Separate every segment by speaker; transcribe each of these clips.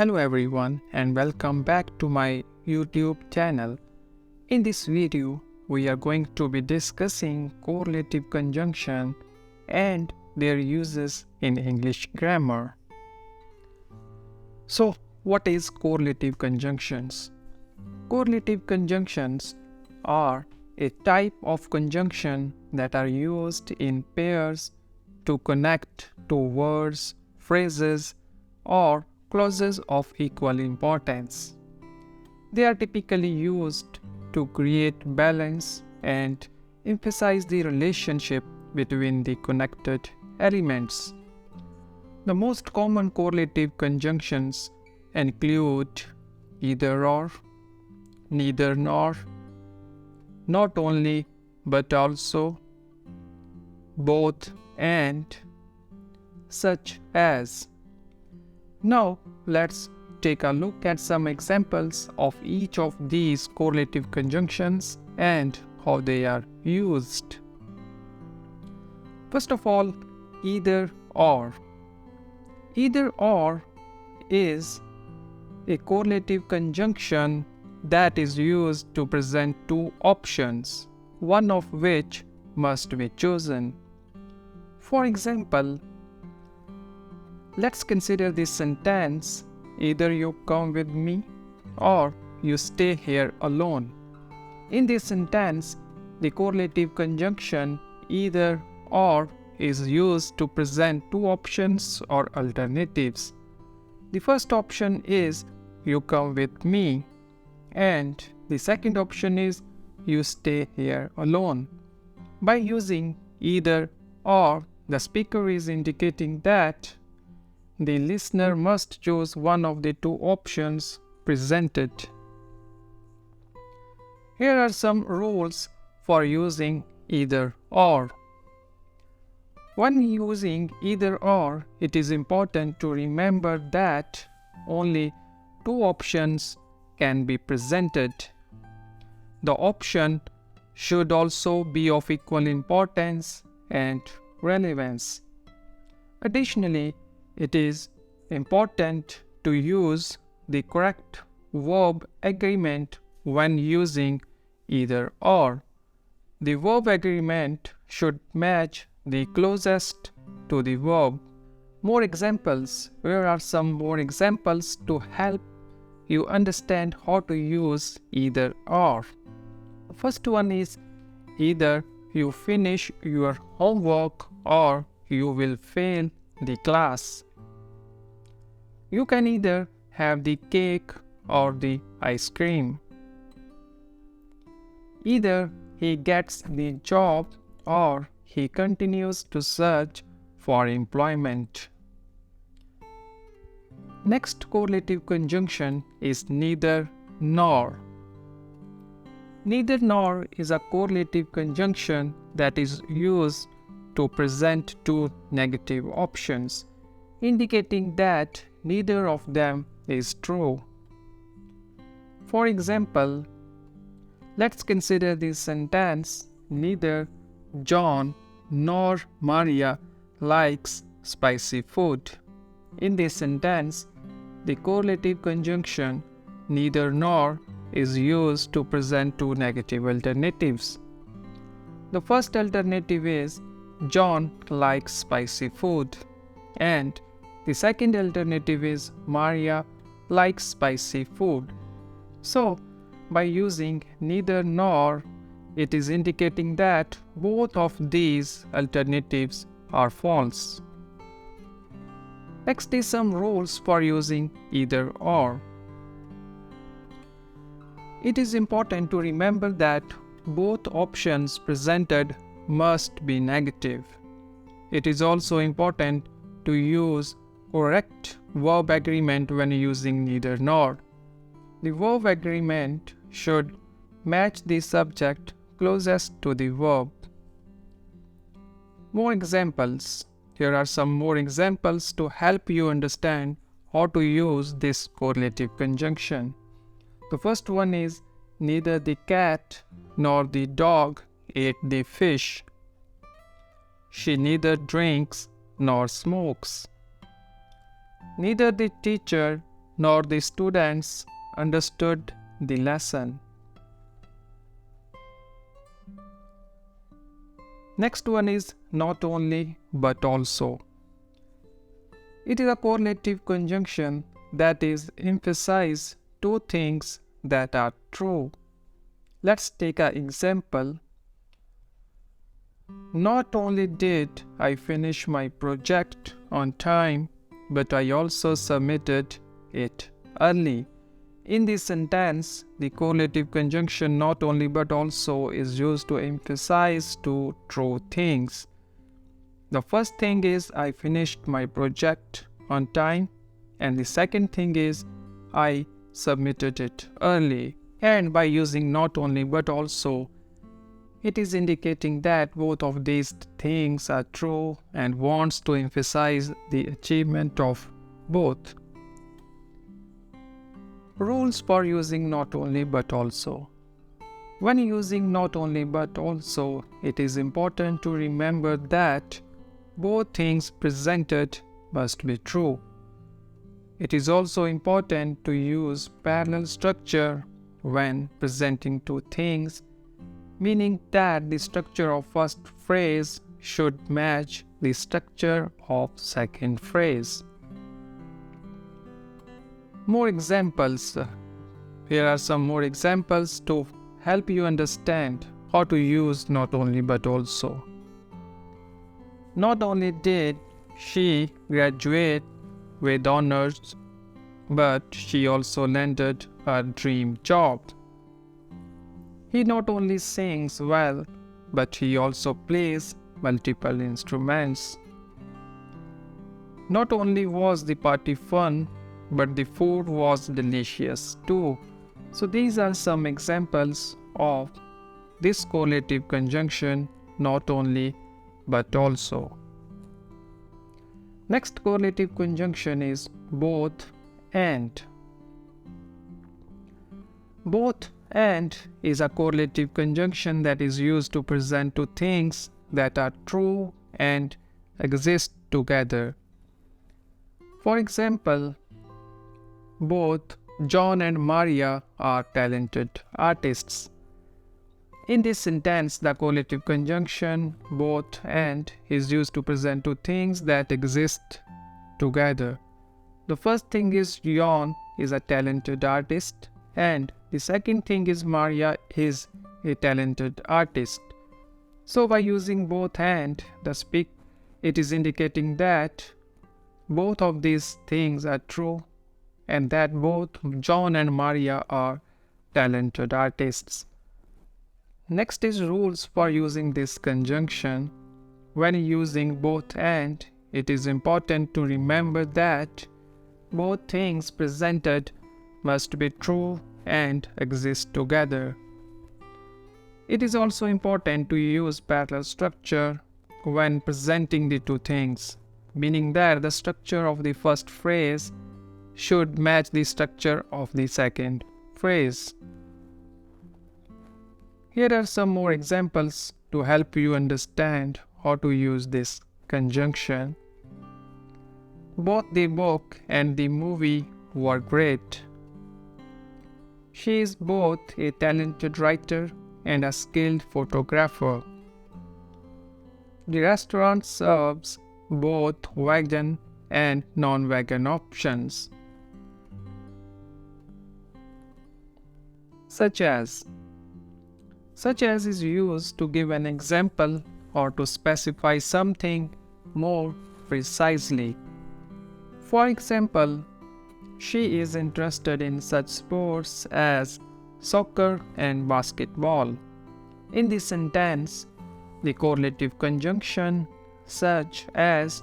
Speaker 1: Hello everyone and welcome back to my YouTube channel. In this video, we are going to be discussing correlative conjunction and their uses in English grammar. So, what is correlative conjunctions? Correlative conjunctions are a type of conjunction that are used in pairs to connect two words, phrases, or clauses of equal importance. They are typically used to create balance and emphasize the relationship between the connected elements. The most common correlative conjunctions include either or, neither nor, not only but also, both and, such as. Now let's take a look at some examples of each of these correlative conjunctions and how they are used. First of all, either or. Either or is a correlative conjunction that is used to present two options, one of which must be chosen. For example, let's consider this sentence, either you come with me or you stay here alone. In this sentence, the correlative conjunction either or is used to present two options or alternatives. The first option is you come with me and the second option is you stay here alone. By using either or, the speaker is indicating that the listener must choose one of the two options presented. Here are some rules for using either or. When using either or, it is important to remember that only two options can be presented. The option should also be of equal importance and relevance. Additionally, it is important to use the correct verb agreement when using either or. The verb agreement should match the closest to the verb. More examples. Here are some more examples to help you understand how to use either or. The first one is either you finish your homework or you will fail the class. You can either have the cake or the ice cream. Either he gets the job or he continues to search for employment. Next correlative conjunction is neither nor. Neither nor is a correlative conjunction that is used to present two negative options, indicating that neither of them is true. For example, let's consider this sentence, neither John nor Maria likes spicy food. In this sentence, the correlative conjunction neither nor is used to present two negative alternatives. The first alternative is John likes spicy food, and the second alternative is Maria likes spicy food. So, by using neither nor, it is indicating that both of these alternatives are false. Next is some rules for using either or. It is important to remember that both options presented must be negative. It is also important to use correct verb agreement when using neither nor. The verb agreement should match the subject closest to the verb. More examples. Here are some more examples to help you understand how to use this correlative conjunction. The first one is neither the cat nor the dog ate the fish. She neither drinks nor smokes. Neither the teacher nor the students understood the lesson. Next one is not only but also. It is a correlative conjunction that is emphasize two things that are true. Let's take an example. Not only did I finish my project on time, but I also submitted it early. In this sentence, the correlative conjunction not only but also is used to emphasize two true things. The first thing is I finished my project on time, and the second thing is I submitted it early. And by using not only but also, it is indicating that both of these things are true and wants to emphasize the achievement of both. Rules for using not only but also. When using not only but also, it is important to remember that both things presented must be true. It is also important to use parallel structure when presenting two things, meaning that the structure of first phrase should match the structure of second phrase. More examples. Here are some more examples to help you understand how to use not only but also. Not only did she graduate with honors, but she also landed her dream job. He not only sings well, but he also plays multiple instruments. Not only was the party fun, but the food was delicious too. So these are some examples of this correlative conjunction, not only but also. Next correlative conjunction is both and. Both and is a correlative conjunction that is used to present two things that are true and exist together. For example, both John and Maria are talented artists. In this sentence, the correlative conjunction both and is used to present two things that exist together. The first thing is John is a talented artist, and the second thing is Maria is a talented artist. So by using both and, it is indicating that both of these things are true and that both John and Maria are talented artists. Next is rules for using this conjunction. When using both and, it is important to remember that both things presented must be true and exist together. It is also important to use parallel structure when presenting the two things, meaning that the structure of the first phrase should match the structure of the second phrase. Here are some more examples to help you understand how to use this conjunction. Both the book and the movie were great. She is both a talented writer and a skilled photographer. The restaurant serves both vegan and non-vegan options. Such as is used to give an example or to specify something more precisely. For example, she is interested in such sports as soccer and basketball. In this sentence, the correlative conjunction such as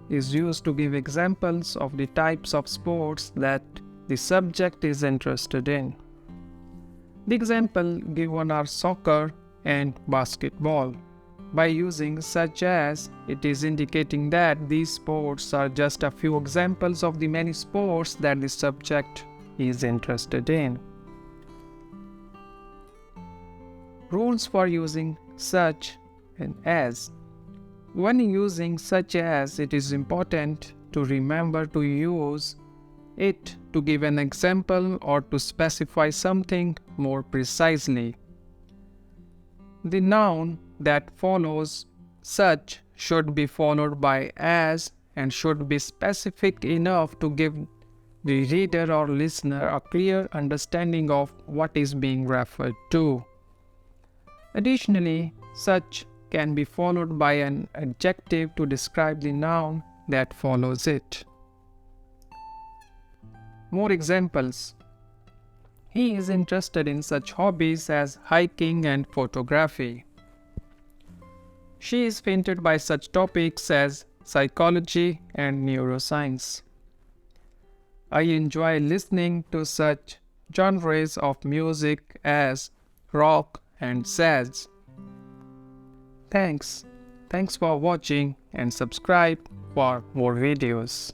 Speaker 1: is used to give examples of the types of sports that the subject is interested in. The example given are soccer and basketball. By using such as, it is indicating that these sports are just a few examples of the many sports that the subject is interested in. Rules for using such and as. When using such as, it is important to remember to use it to give an example or to specify something more precisely. The noun that follows such should be followed by as and should be specific enough to give the reader or listener a clear understanding of what is being referred to. Additionally, such can be followed by an adjective to describe the noun that follows it. More examples. He is interested in such hobbies as hiking and photography. She is fainted by such topics as psychology and neuroscience. I enjoy listening to such genres of music as rock and jazz. Thanks for watching and subscribe for more videos.